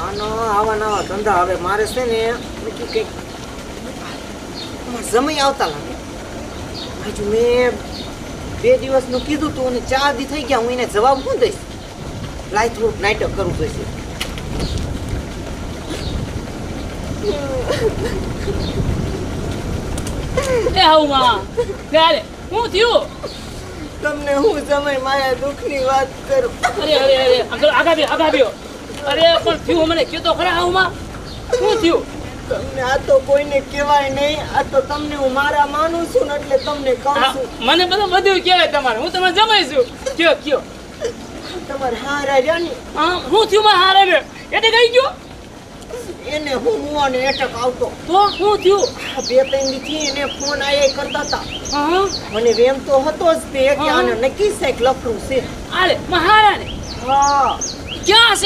આનો આવા નવા ધંધા હવે મારે છે ને નક્કી કંઈક સમય આવતા લાગે. હજુ મેં 2 દિવસનું કીધું તું અને 4 દી થઈ ગયા. હું એને જવાબ શું દઈશ? લાય થોડુંક નાટક કરવું પડશે. એ હાઉમાં ત્યારે હું થયું? તમને હું સમય મારા દુઃખની વાત કરું. અરે અરે અરે આગાબ્યો. અરે પણ થયું મને કયો તો ખરા હાઉમાં શું થયું? તમને આ તો કોઈને કહેવાય નહીં. આ તો તમને હું મારા માનું છું ને એટલે તમને કહું છું. મને બધું કહેવાય તમારે. હું તમને જમાઈ છું. કયો તમારે હારા રહ્યા ને હા હું થયું માં હારે રે એટલે કઈ ગયો એને હું મુવાને એટક આવતો. તો શું થયું? 2-3 દીથી એને ફોન આયા કરતા હતા. હા મને વેમ તો હતો જ તે કે આને નક્કી છે કે લફડું છે. આલે મહારાને હા ક્યાં છે